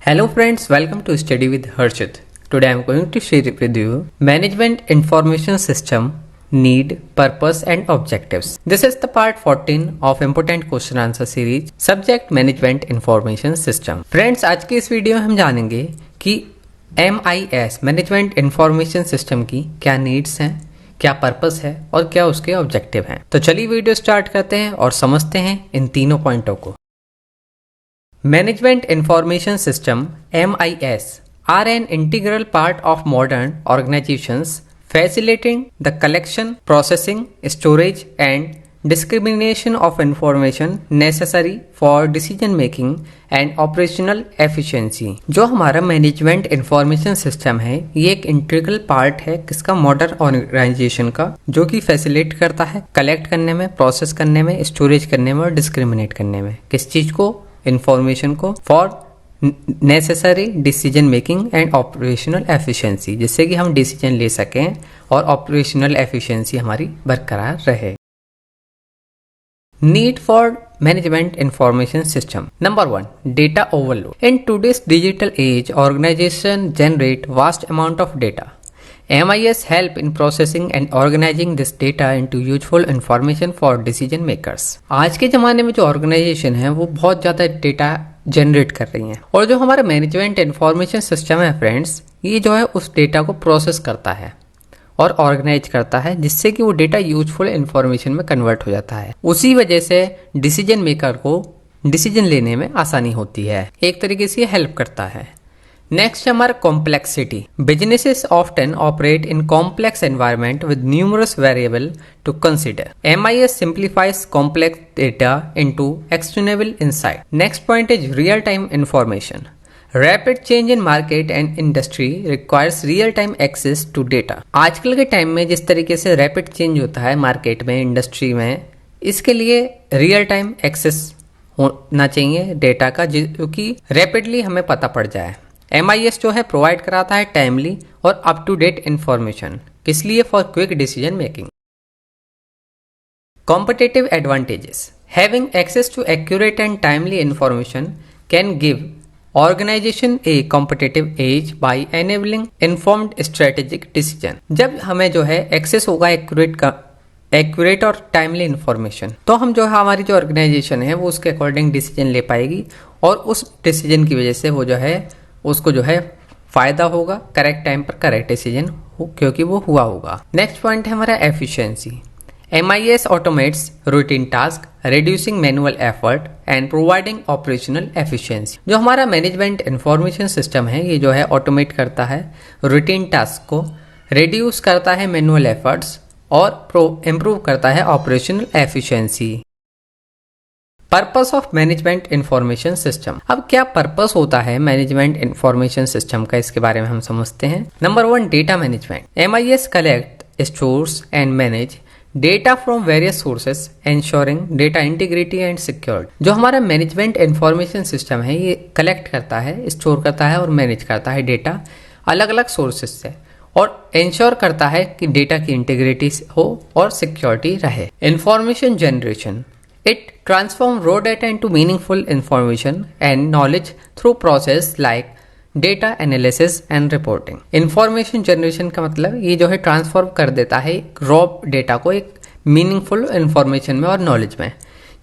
Hello friends, welcome to Study with Harshit. Today I am going to share with you Management Information System Need, Purpose and Objectives. This is the part 14 of Important Question Answer Series Subject Management Information System. Friends, आज की इस video में हम जानेंगे कि MIS Management Information System की क्या needs हैं, क्या पर्पस है और क्या उसके ऑब्जेक्टिव हैं। तो चलिए वीडियो स्टार्ट करते हैं और समझते हैं इन तीनों पॉइंटों को। Management Information System (MIS) are an integral part of modern organizations, facilitating the collection, processing, storage, and discrimination of information necessary for decision making and operational efficiency। जो हमारा मैनेजमेंट इंफॉर्मेशन सिस्टम है ये एक इंटीग्रल पार्ट है किसका, modern organisation का, जो कि फैसिलिटेट करता है कलेक्ट करने में, प्रोसेस करने में, स्टोरेज करने में और डिस्क्रिमिनेट करने में। किस चीज को? इंफॉर्मेशन को, for necessary decision making and operational efficiency, जिससे कि हम डिसीजन ले सकें और ऑपरेशनल एफिशिएंसी हमारी बरकरार रहे। Need for management information system. Number 1, data overload. In today's digital age organisation generate vast amount of data. MIS help in processing and organizing this data into useful information for decision makers। आज के ज़माने में जो organisation है वो बहुत ज़्यादा data generate कर रही हैं और जो हमारा मैनेजमेंट इंफॉर्मेशन सिस्टम है फ्रेंड्स, ये जो है उस डेटा को प्रोसेस करता है और ऑर्गेनाइज करता है, जिससे कि वो डेटा यूजफुल इंफॉर्मेशन में कन्वर्ट हो जाता है। उसी वजह से डिसीजन मेकर को डिसीजन लेने में आसानी होती है, एक तरीके से हेल्प करता है। नेक्स्ट हमारा complexity. Businesses often operate in complex environment with numerous variable to consider. MIS simplifies complex data into actionable insight. Next point is real time information. Rapid change in market and industry requires real time access to data. आजकल के time में जिस तरीके से rapid change होता है market में, industry में, इसके लिए रियल टाइम एक्सेस होना चाहिए डेटा का, जो कि रैपिडली हमें पता पड़ जाए। MIS जो है प्रोवाइड कराता है टाइमली और अप टू डेट इंफॉर्मेशन, किस लिए? For quick decision making. Competitive advantages. Having access to accurate and timely information can give organisation a competitive edge by enabling informed strategic decision. जब हमें जो है एक्सेस होगा एक्यूरेट और timely information, तो हम जो है हमारी जो ऑर्गेनाइजेशन है वो उसके अकॉर्डिंग डिसीजन ले पाएगी और उस डिसीजन की वजह से वो जो है उसको जो है फायदा होगा, करेक्ट टाइम पर करेक्ट डिसीजन क्योंकि वो हुआ होगा। नेक्स्ट पॉइंट है हमारा efficiency. MIS automates routine task, reducing manual effort and providing operational efficiency. जो हमारा मैनेजमेंट इंफॉर्मेशन सिस्टम है ये जो है ऑटोमेट करता है रूटीन टास्क को, रिड्यूस करता है मैनुअल एफर्ट्स और इम्प्रूव करता है operational efficiency. Purpose of management information system. अब क्या पर्पस होता है मैनेजमेंट इंफॉर्मेशन सिस्टम का, इसके बारे में हम समझते हैं। Number 1, data management. MIS collect, stores and manage data from various sources, ensuring data integrity and security. जो हमारा मैनेजमेंट इंफॉर्मेशन सिस्टम है ये कलेक्ट करता है, स्टोर करता है और मैनेज करता है डेटा अलग अलग सोर्सेज से और इंश्योर करता है कि डेटा की इंटीग्रिटी हो और सिक्योरिटी रहे। Information generation. It transforms raw data into meaningful information and knowledge through process like data analysis and reporting। Information generation का मतलब ये जो है ट्रांसफॉर्म कर देता है रॉ डेटा को एक मीनिंगफुल इंफॉर्मेशन में और नॉलेज में,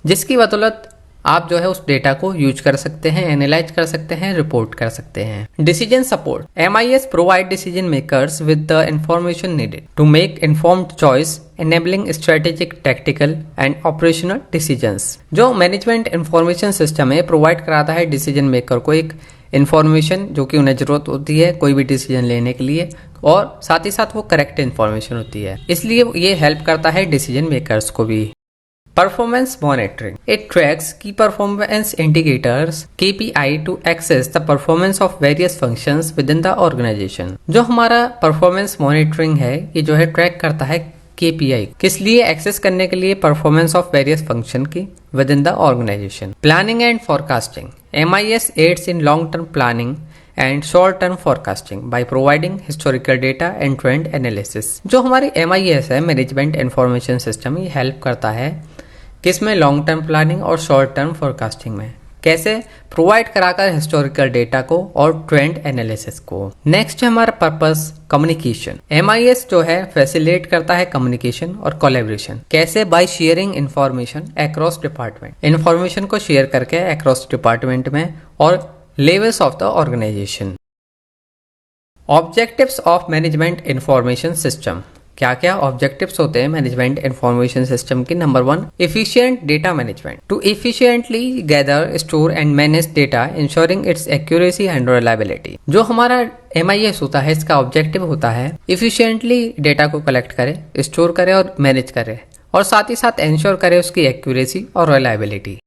जिसकी बदौलत आप जो है उस डेटा को यूज कर सकते हैं, एनालाइज कर सकते हैं, रिपोर्ट कर सकते हैं। Decision support. MIS provide decision makers with the information needed to make informed choice, enabling strategic, tactical and operational decisions। जो मैनेजमेंट इंफॉर्मेशन सिस्टम है प्रोवाइड कराता है डिसीजन मेकर को एक इंफॉर्मेशन जो कि उन्हें जरूरत होती है कोई भी डिसीजन लेने के लिए, और साथ ही साथ वो करेक्ट इंफॉर्मेशन होती है, इसलिए ये हेल्प करता है डिसीजन मेकर्स को भी। Performance monitoring. It tracks key performance indicators KPI to access the performance of various functions within the organisation. जो हमारा परफॉर्मेंस मॉनिटरिंग है ये जो है ट्रैक करता है KPI, किस लिए? एक्सेस करने के लिए परफॉर्मेंस ऑफ वेरियस फंक्शन की within the organisation. Planning and forecasting. MIS aids in long term planning and short term forecasting by providing historical data and trend analysis. जो हमारी MIS है management information system, ये help करता है किसमें? Long term planning और short term forecasting में। कैसे प्रोवाइड कराकर हिस्टोरिकल डेटा को और ट्रेंड एनालिसिस को। नेक्स्ट है हमारा पर्पस कम्युनिकेशन। MIS जो है फैसिलिटेट करता है कम्युनिकेशन और कोलैबोरेशन। कैसे? By sharing information across department, information को शेयर करके अक्रॉस डिपार्टमेंट में और levels of the organisation. Objectives of management information system. क्या क्या ऑब्जेक्टिव्स होते हैं मैनेजमेंट इंफॉर्मेशन सिस्टम की? Number 1, efficient data management, to efficiently gather, store and manage data ensuring its accuracy and reliability. जो हमारा MIS होता है इसका ऑब्जेक्टिव होता है एफिशिएंटली डेटा को कलेक्ट करे, स्टोर करे और मैनेज करे, और साथ ही साथ इंश्योर करे उसकी एक्यूरेसी और reliability.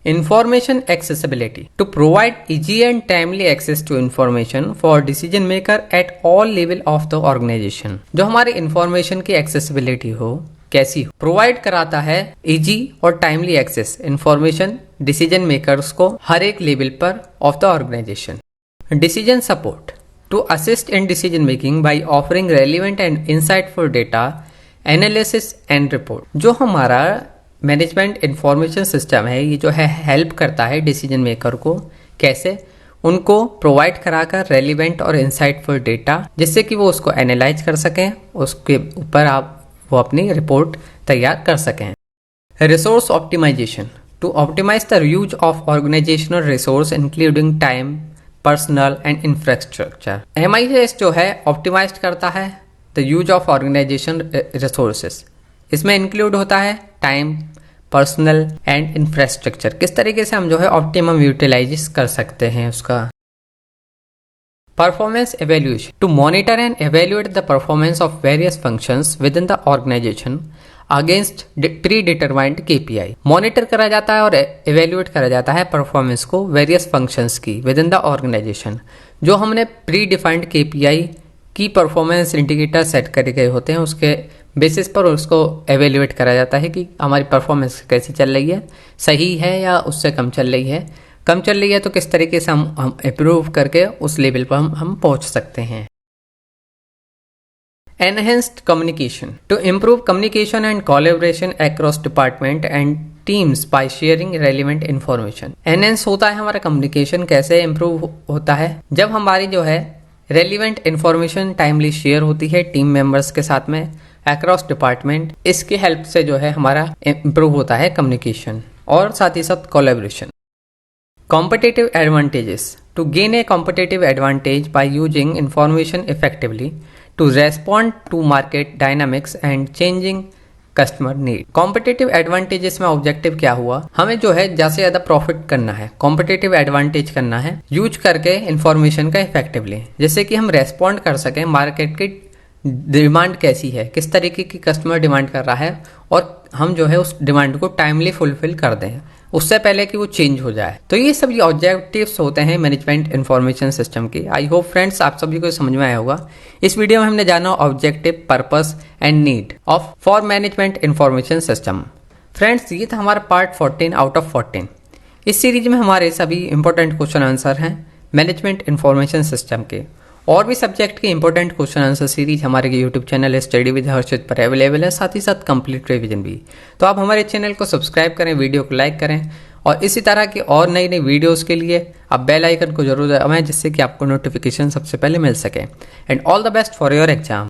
Information accessibility, to provide easy and timely access to information for decision maker at all level of the organization। जो हमारे इंफॉर्मेशन की एक्सेसिबिलिटी हो, कैसी हो, प्रोवाइड कराता है इजी और timely access information decision makers को हर एक लेवल पर of the organization. Decision support, to assist in decision making by offering relevant and insightful data analysis and report. जो हमारा मैनेजमेंट इंफॉर्मेशन सिस्टम है ये जो है हेल्प करता है डिसीजन मेकर को, कैसे? उनको प्रोवाइड कराकर रेलिवेंट और इंसाइटफुल डेटा, जिससे कि वो उसको एनालाइज कर सकें, उसके ऊपर वो अपनी रिपोर्ट तैयार कर सकें। Resource optimization, to optimize the use of organizational resource including time, personal and infrastructure. MIS जो है ऑप्टिमाइज करता है the use of organization resources. इसमें इंक्लूड होता है टाइम, पर्सनल एंड इंफ्रास्ट्रक्चर। किस तरीके से हम जो है ऑप्टिमम यूटिलाइज कर सकते हैं उसका। Performance evaluation, to monitor and evaluate the performance of various functions within the organization against predetermined KPI। Monitor करा जाता है और एवेल्युएट करा जाता है परफॉर्मेंस को वेरियस फंक्शंस की विद इन द ऑर्गेनाइजेशन। जो हमने प्री डिफाइंड KPI की परफॉर्मेंस इंडिकेटर सेट करे गए होते हैं उसके बेसिस पर उसको एवेल्युएट करा जाता है कि हमारी परफॉर्मेंस कैसी चल रही है, सही है या उससे कम चल रही है। कम चल रही है तो किस तरीके से हम इम्प्रूव करके उस लेवल पर हम पहुंच सकते हैं। Enhanced communication, to improve communication and collaboration across department and teams by sharing relevant information. Enhance होता है हमारा कम्युनिकेशन, कैसे इम्प्रूव होता है? जब हमारी जो है रेलिवेंट इंफॉर्मेशन टाइमली शेयर होती है टीम मेंबर्स के साथ में अक्रॉस डिपार्टमेंट। इसकी हेल्प से जो है हमारा इम्प्रूव होता है कम्युनिकेशन और साथ ही साथ collaboration. Competitive advantages, to gain a competitive advantage by using information effectively to respond to market dynamics and changing customer need. Competitive advantages में ऑब्जेक्टिव क्या हुआ? हमें जो है ज्यादा से ज्यादा प्रॉफिट करना है, कॉम्पिटिटिव एडवांटेज करना है यूज करके इंफॉर्मेशन का इफेक्टिवली, जैसे कि हम रेस्पॉन्ड कर सकें मार्केट की डिमांड कैसी है, किस तरीके की कस्टमर डिमांड कर रहा है, और हम जो है उस डिमांड को टाइमली फुलफिल कर दें उससे पहले कि वो चेंज हो जाए। तो ये सभी ऑब्जेक्टिव्स होते हैं मैनेजमेंट इंफॉर्मेशन सिस्टम के। आई होप फ्रेंड्स आप सभी को समझ में आया होगा। इस वीडियो में हमने जाना objective, purpose and need of for management information system. Friends ये था हमारा पार्ट 14 आउट ऑफ 14। इस सीरीज में हमारे सभी इंपॉर्टेंट क्वेश्चन आंसर हैं मैनेजमेंट इंफॉर्मेशन सिस्टम के। और भी सब्जेक्ट के इंपॉर्टेंट क्वेश्चन आंसर सीरीज हमारे यूट्यूब चैनल स्टडी विद हर्षित पर अवेलेबल है, साथ ही साथ कंप्लीट रिवीजन भी। तो आप हमारे चैनल को सब्सक्राइब करें, वीडियो को लाइक करें, और इसी तरह की और नई नई वीडियोस के लिए आप बेल आइकन को जरूर दबाएं जिससे कि आपको नोटिफिकेशन सबसे पहले मिल सके। And all the best for your exam.